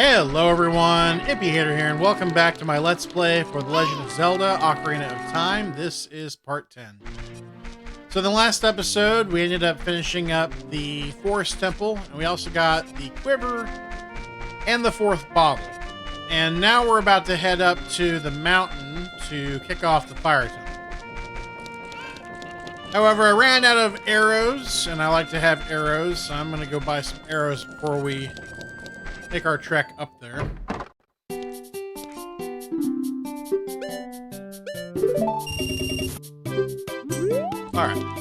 Hello everyone, Ippy Hater here, and welcome back to my Let's Play for The Legend of Zelda Ocarina of Time. This is part 10. So in the last episode, we ended up finishing up the Forest Temple, and we also got the Quiver and the fourth bottle. And now we're about to head up to the mountain to kick off the Fire Temple. However, I ran out of arrows, and I like to have arrows, so I'm going to go buy some arrows before we take our trek up there. All right.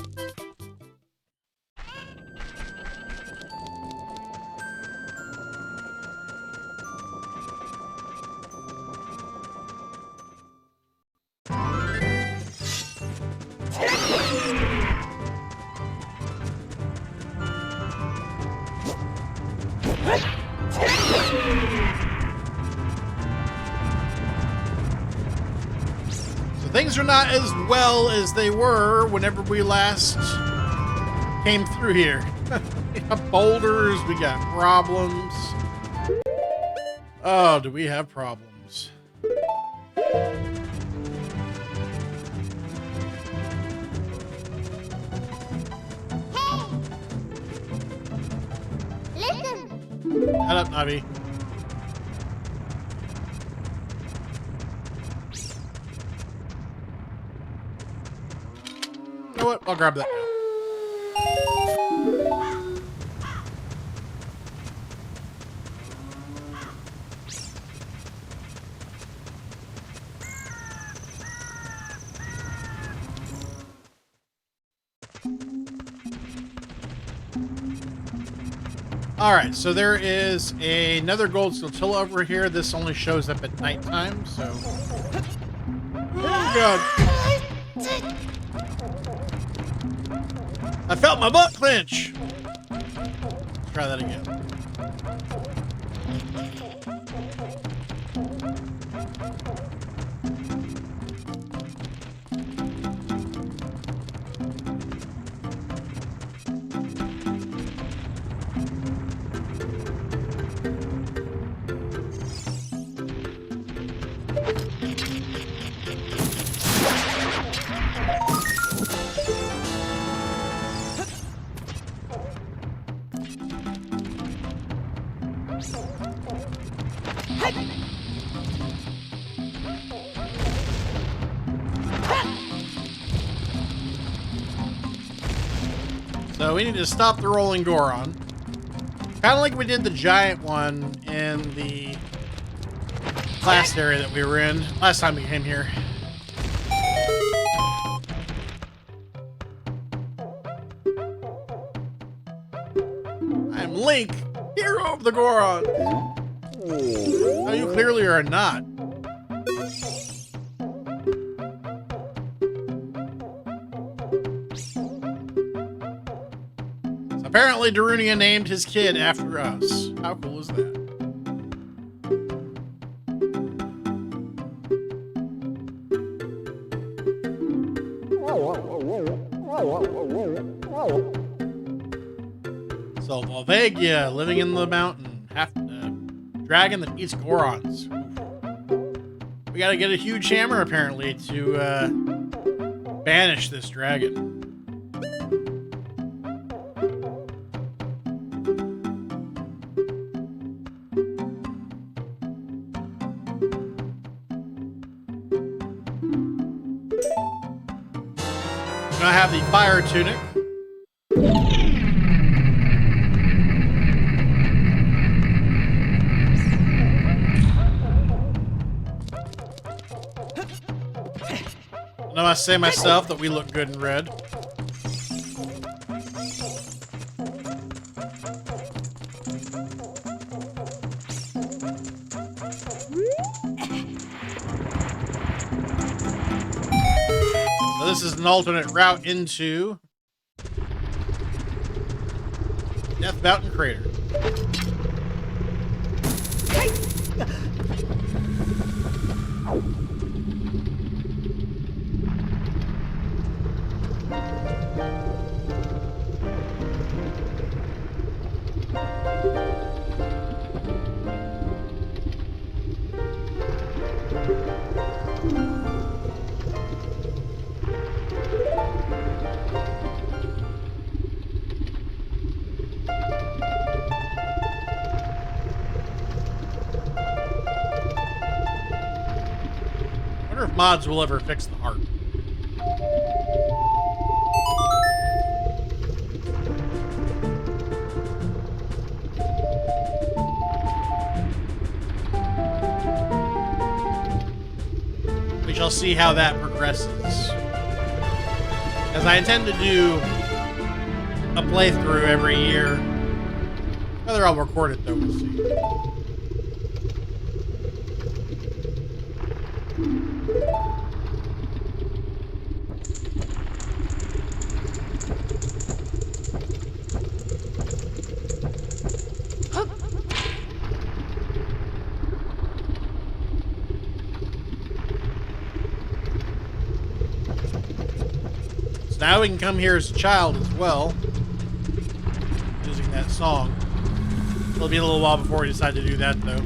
Things are not as well as they were whenever we last came through here. We got boulders, we got problems. Oh, do we have problems? Hey! Listen! Shut up, Navi. You know what? I'll grab that now. All right, so there is another gold scintilla over here. This only shows up at nighttime, so. Oh God! I felt my butt clench. Let's try that again. So we need to stop the rolling Goron. Kind of like we did the giant one in the last area that we were in last time we came here. I'm Link, hero of the Goron. No, you clearly are not. Apparently, Darunia named his kid after us. How cool is that? So, Volvagia, living in the mountain, dragon that eats Gorons. We gotta get a huge hammer, apparently, to banish this dragon. I have the fire tunic. I must say myself that we look good in red. So this is an alternate route into Death Mountain Crater. mods will ever fix the heart. We shall see how that progresses. As I intend to do a playthrough every year. Whether I'll record it, though, we'll see. Now we can come here as a child as well, using that song. It'll be a little while before we decide to do that, though.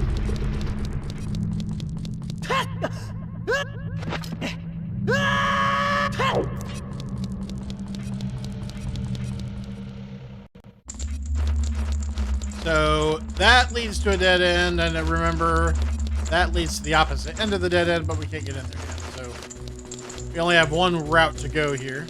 So that leads to a dead end, and remember, that leads to the opposite end of the dead end, but we can't get in there yet. So we only have one route to go here.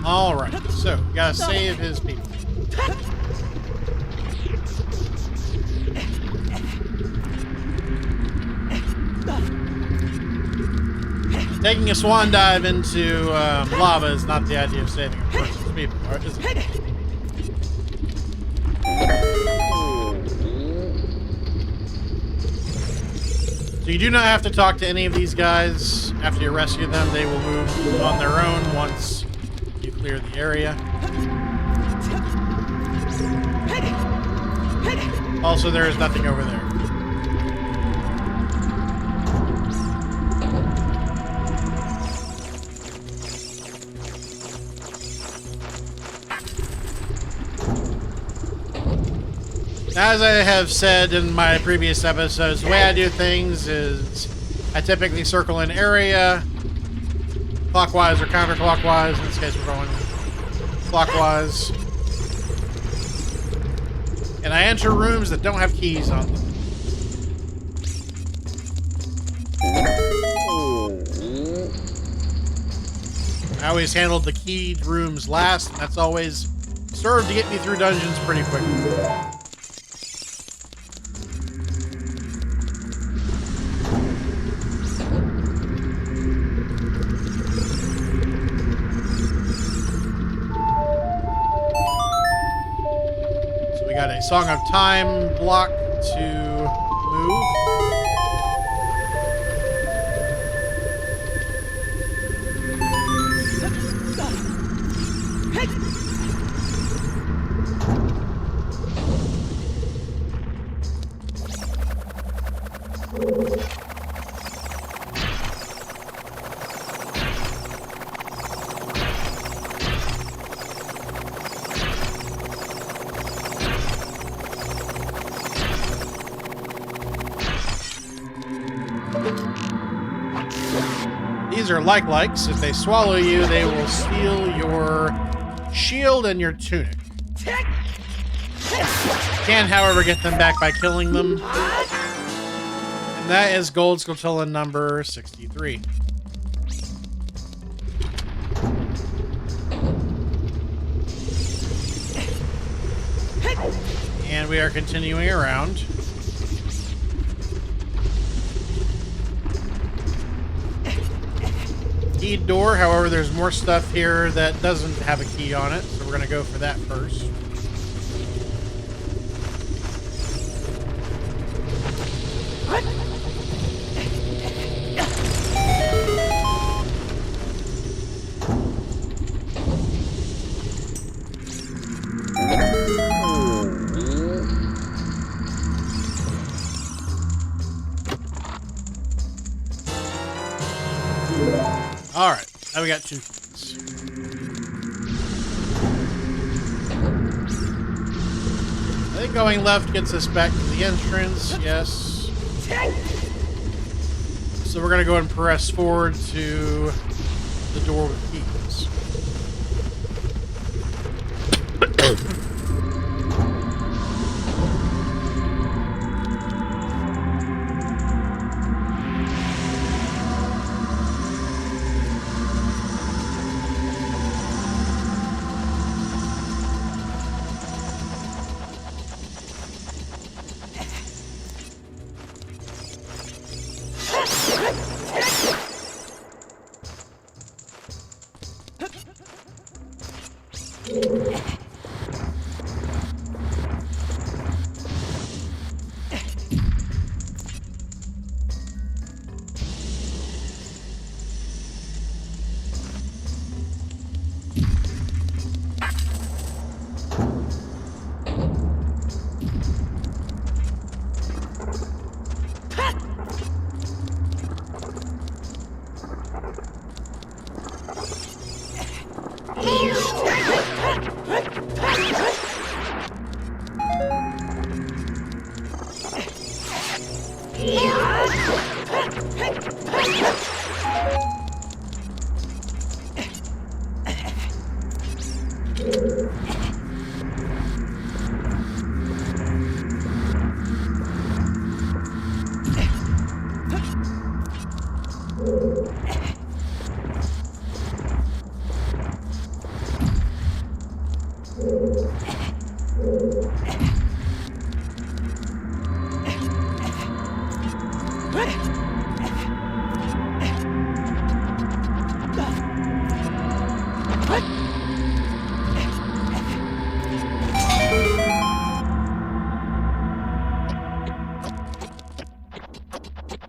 Alright, so we gotta save his people. Taking a swan dive into lava is not the idea of saving a person's people, is it? So you do not have to talk to any of these guys after you rescue them. They will move on their own once you clear the area. Also, there is nothing over there. As I have said in my previous episodes, the way I do things is I typically circle an area clockwise or counterclockwise. In this case, we're going clockwise. And I enter rooms that don't have keys on them. I always handled the keyed rooms last, and that's always served to get me through dungeons pretty quickly. Got a Song of Time block to move. These are like-likes. If they swallow you, they will steal your shield and your tunic. You can, however, get them back by killing them. And that is Gold Scotilla number 63. And we are continuing around. Keyed door, however, there's more stuff here that doesn't have a key on it, so we're going to go for that first. Alright, now we got 2 keys. I think going left gets us back to the entrance, yes. So we're going to go ahead and press forward to the door with keys.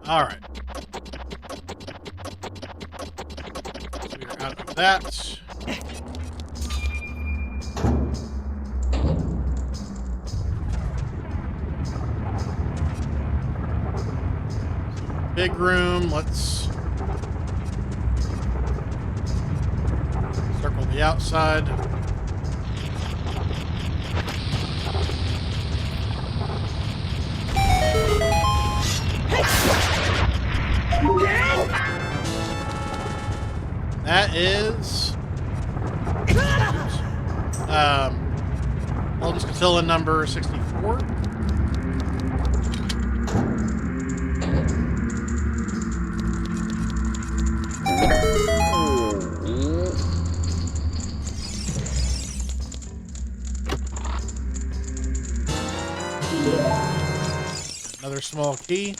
All right. So we're out of that. Big room. Let's circle the outside. That is Elden's Catilla number 64. Another small key.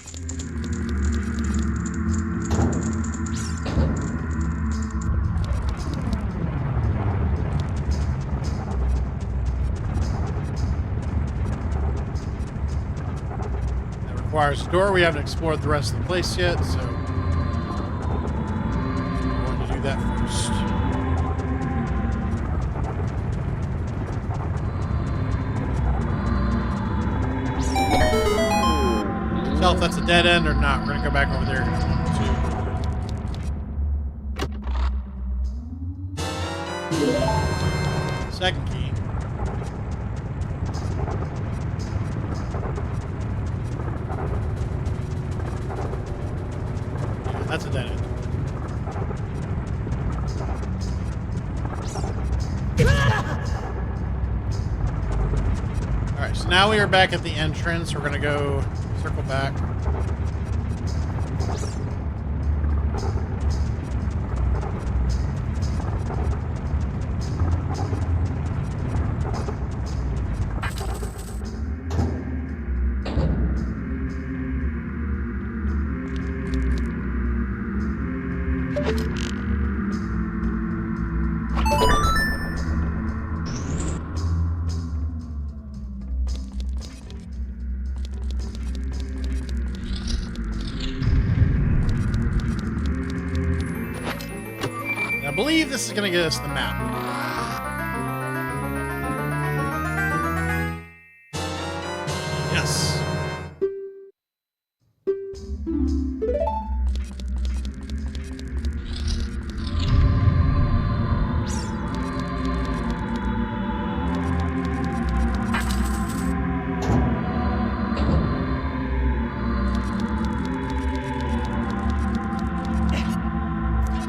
Requires a door. We haven't explored the rest of the place yet, so we're going to do that first. Tell if that's a dead end or not. We're going to go back over there. Second key. That's a dead end. Alright, so now we are back at the entrance. We're going to go circle back. I believe this is going to get us the map. Yes.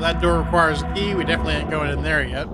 that door requires a key. We definitely ain't going in there yet.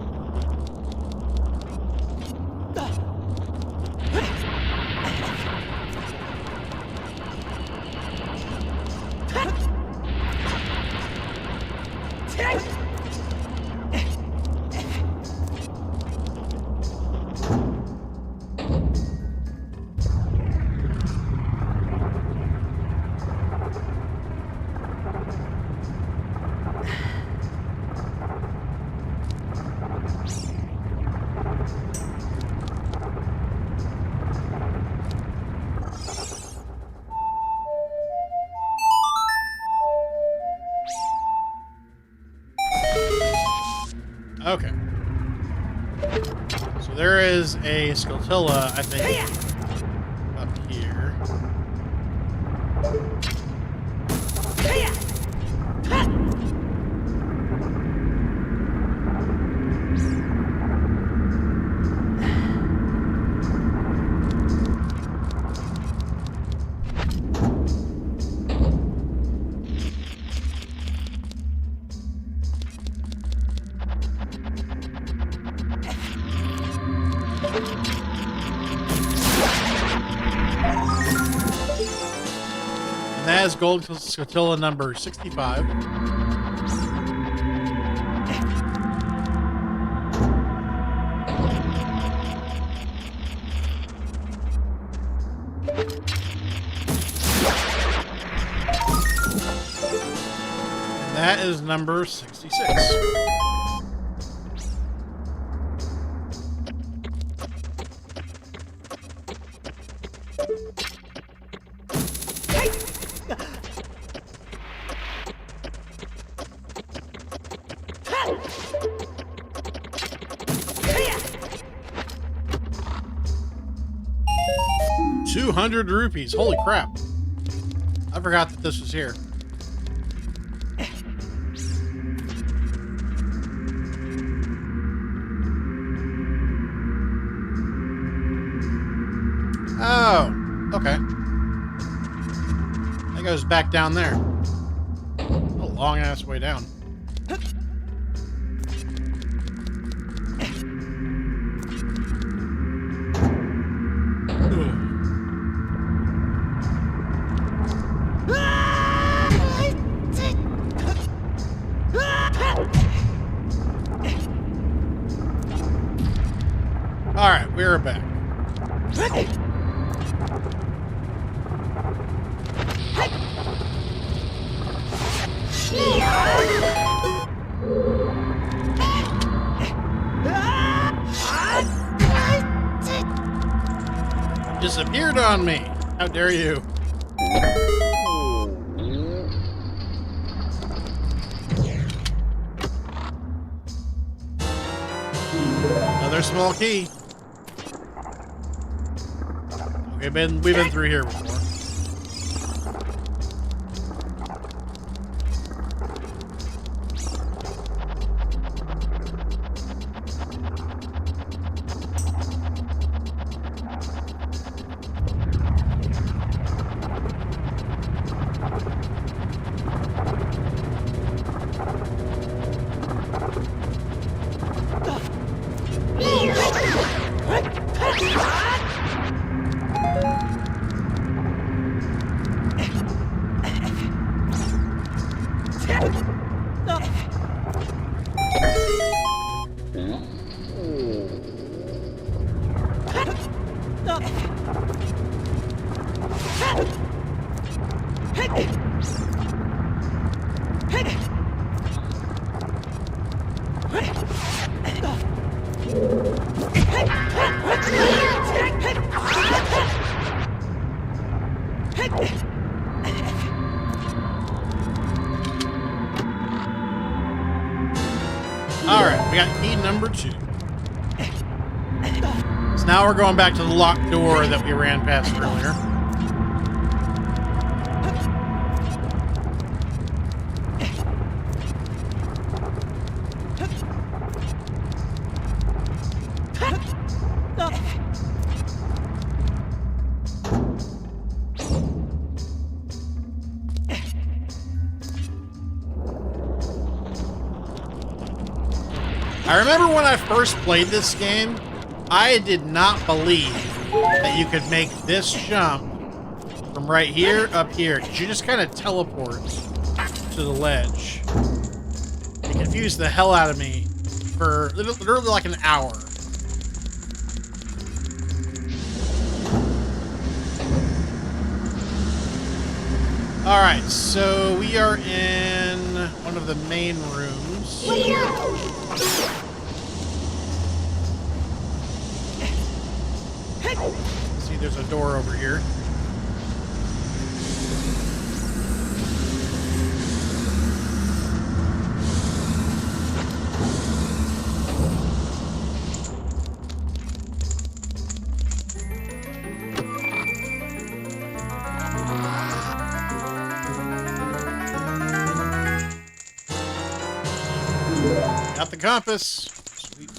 Okay. So there is a Scotilla, I think, up here. That is gold Scotilla number 65. And that is number 66. ₹200. Holy crap. I forgot that this was here. Oh, okay. That goes back down there. A long ass way down. All right, we're back. Disappeared on me. How dare you? Another small key. Okay, we've been through here before. Alright, we got key number 2. So now we're going back to the locked door that we ran past earlier. I remember when I first played this game, I did not believe that you could make this jump from right here up here, because you just kind of teleport to the ledge. It confused the hell out of me for literally like an hour. All right, so we are in one of the main rooms. See, there's a door over here. Got the compass. Sweet.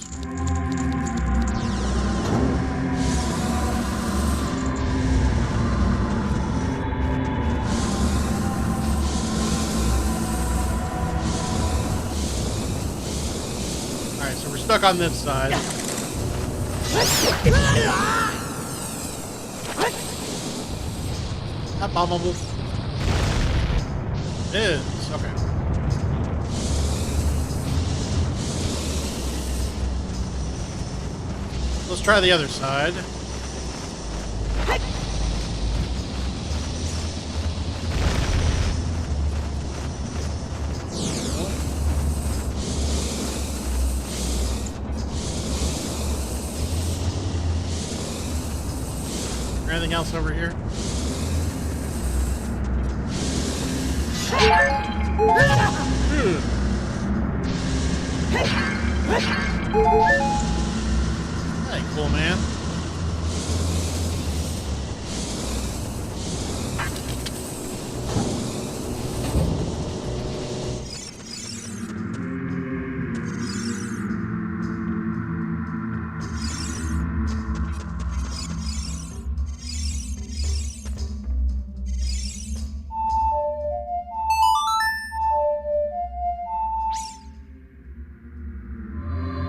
Alright, so we're stuck on this side. Not bombable. It is. Okay. Let's try the other side. Is there anything else over here? Hey, cool, man.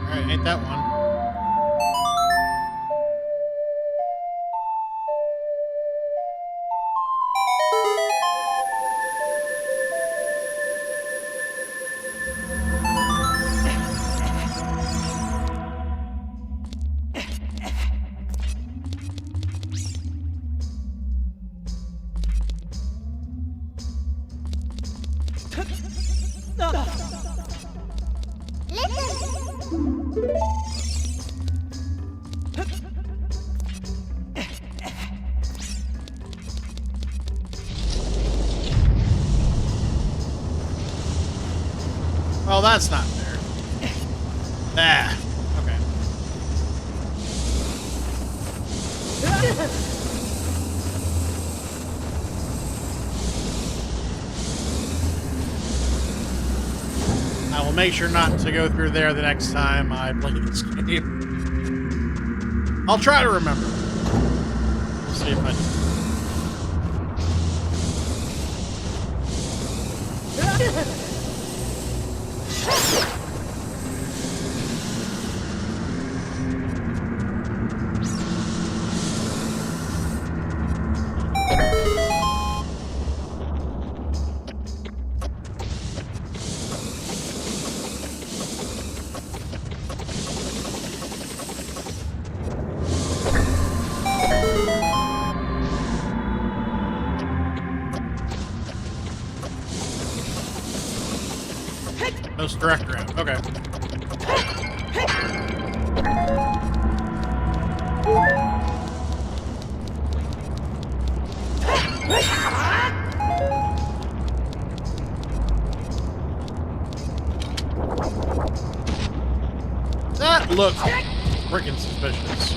Alright, ain't that one. Well, that's not fair. Ah, okay. I will make sure not to go through there the next time I play this game. I'll try to remember. We'll see if I do. Most direct route. Okay. That looks freaking suspicious.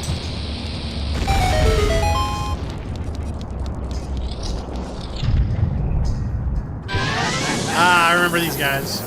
Ah, I remember these guys.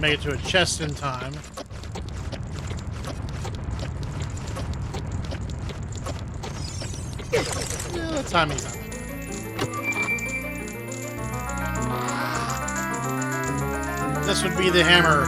gotta make it to a chest in time. Yeah, the timing's not. This would be the hammer.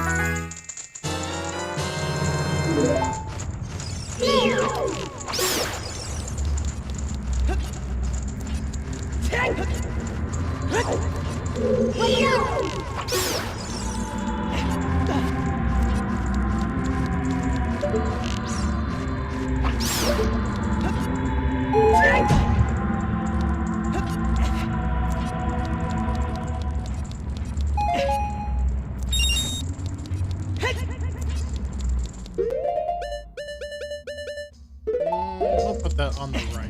We'll put that on the right.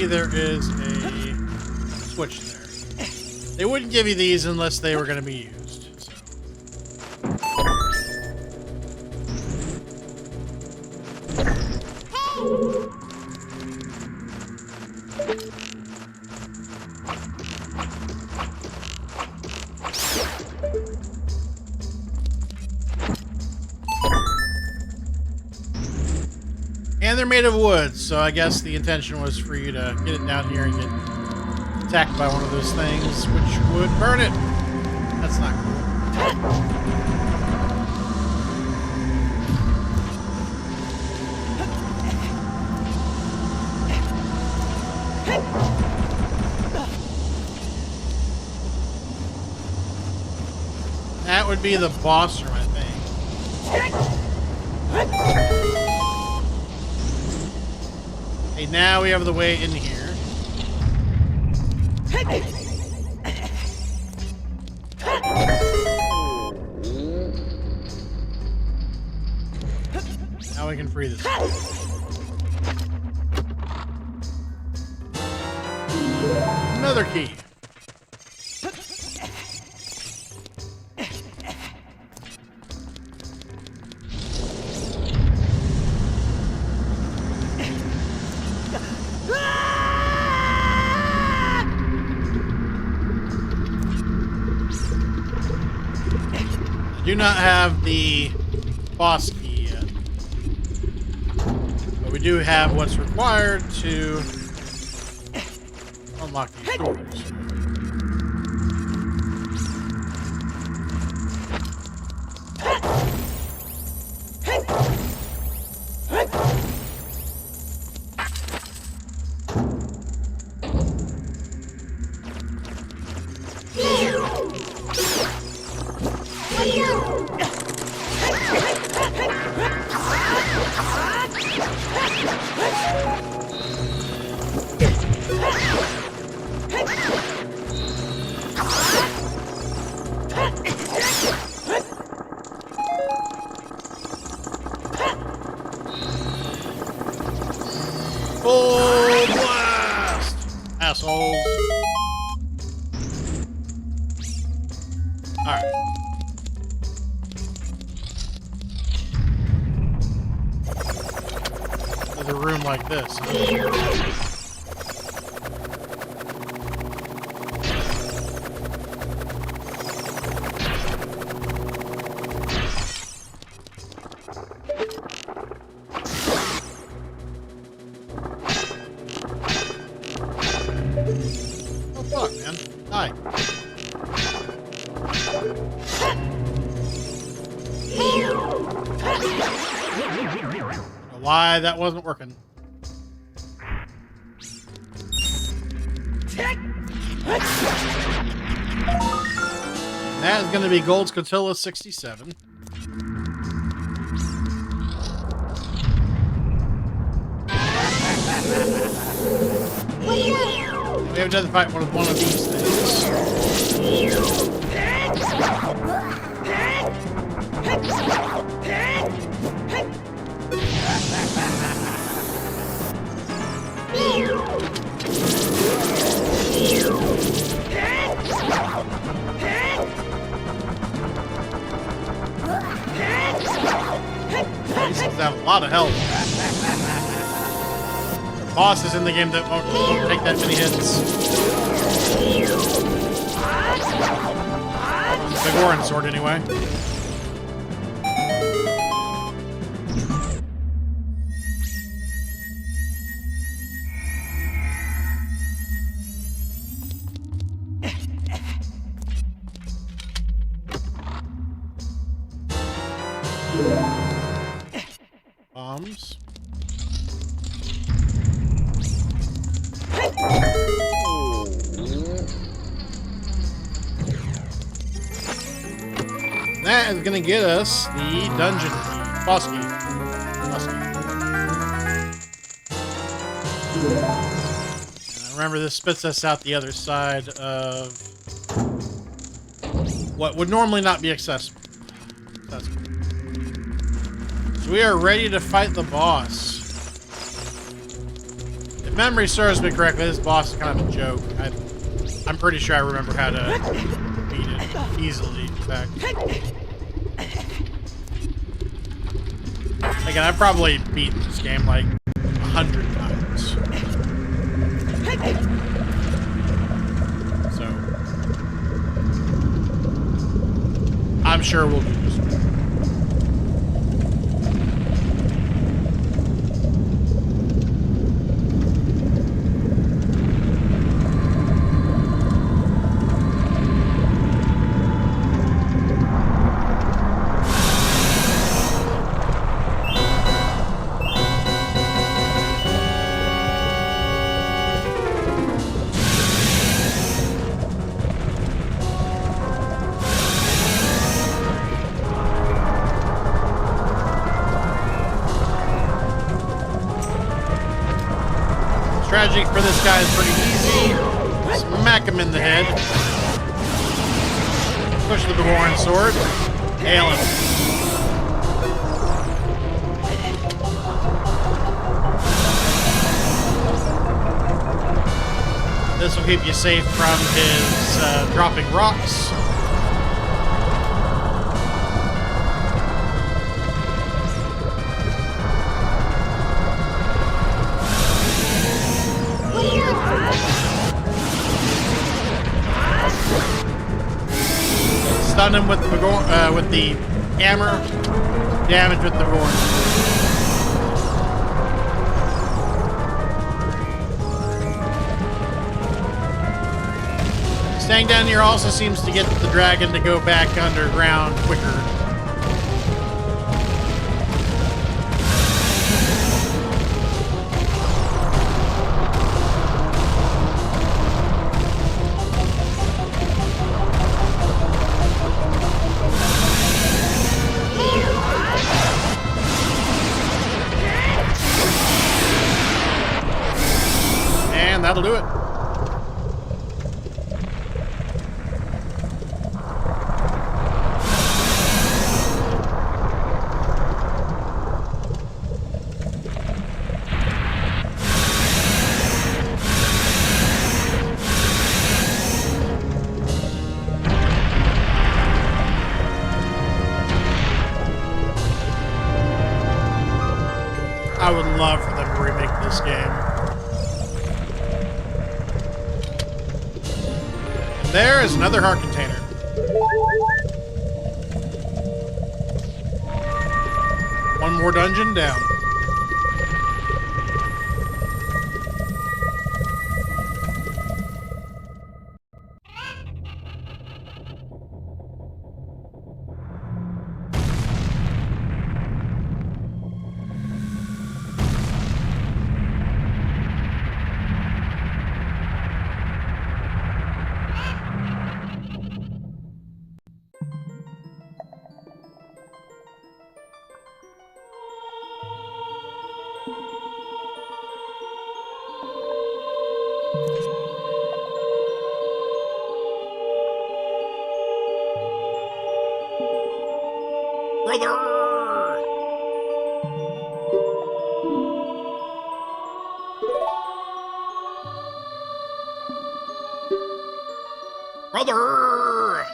There is a switch there. They wouldn't give you these unless they were going to be used. So. And they're made of wood, so I guess the intention was for you to get it down here and get attacked by one of those things, which would burn it. That's not cool. That would be the boss room, I think. Okay, now we have the way in here. Now we can free this. Another key. Do not have the boss key yet, but we do have what's required to unlock these doors. Full blast! Assholes. Alright. There's a room like this. Oh fuck, man. Hi. Why that wasn't working. That is going to be Gold Scotilla 67. We have another fight with one of these things. These things have a lot of health. Bosses in the game that won't take that many hits. The Goron sword, anyway. Bombs. That is going to get us the dungeon key. Boss key. Remember, this spits us out the other side of what would normally not be accessible. That's cool. So we are ready to fight the boss. If memory serves me correctly, this boss is kind of a joke. I'm pretty sure I remember how to beat it easily, in fact. Again, I've probably beaten this game like 100 times. So, I'm sure we'll do this one. Strategy for this guy is pretty easy. Smack him in the head. Push the Goron sword. Nail him. This will keep you safe from his dropping rocks. Stun him with the hammer. Damage with the Goron. Staying down here also seems to get the dragon to go back underground quicker. And that'll do it. I would love for them to remake this game. And there is another heart container. One more dungeon down. Brother! Brother!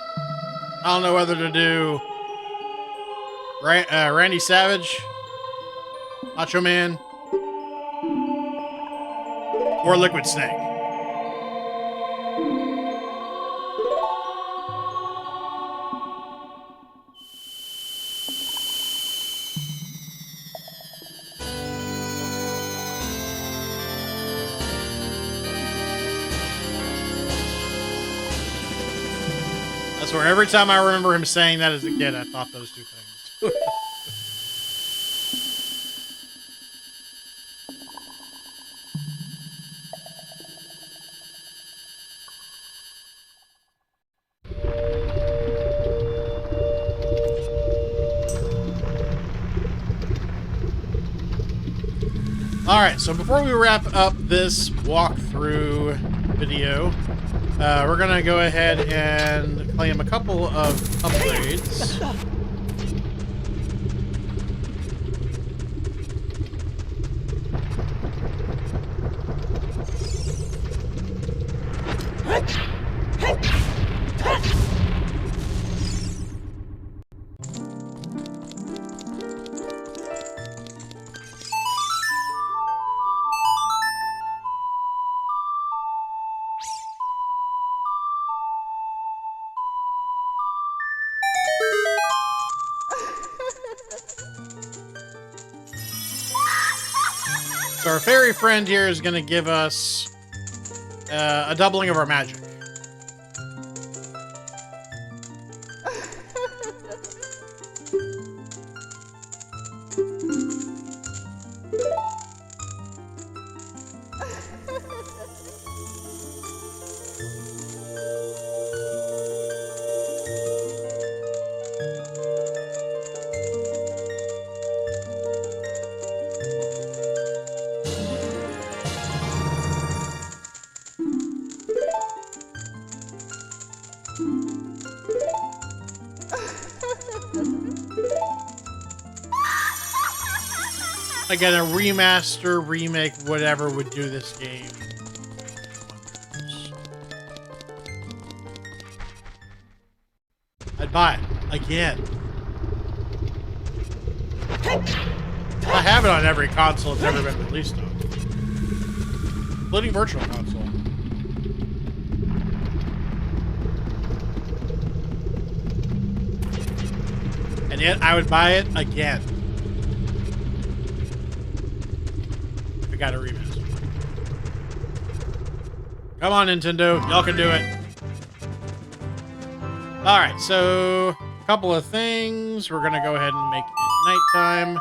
I don't know whether to do Randy Savage, Macho Man, or Liquid Snake. That's where every time I remember him saying that as a kid, I thought those two things. Alright, so before we wrap up this walkthrough video, we're going to go ahead and claim a couple of upgrades. So our fairy friend here is going to give us a doubling of our magic. Again, a remaster, remake, whatever would do this game wonders. I'd buy it again. I have it on every console it's ever been released on, including Virtual Console. And yet, I would buy it again. Got a remaster. Come on, Nintendo. Y'all can do it. Alright, so a couple of things. We're going to go ahead and make it nighttime.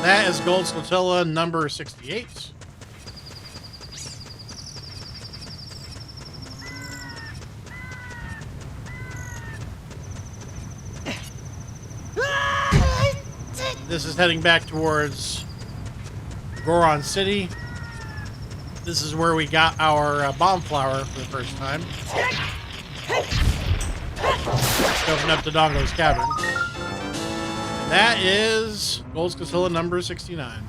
That is Gold Flotilla number 68. This is heading back towards Goron City. This is where we got our bomb flower for the first time. Open up to Dongo's Cavern. That is Gold Scatilla number 69.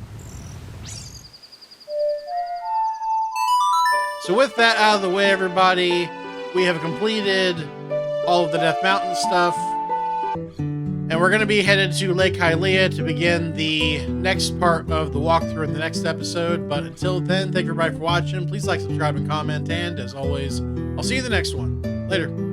So with that out of the way, everybody, we have completed all of the Death Mountain stuff. And we're going to be headed to Lake Hylia to begin the next part of the walkthrough in the next episode. But until then, thank you everybody for watching. Please like, subscribe, and comment. And as always, I'll see you in the next one. Later.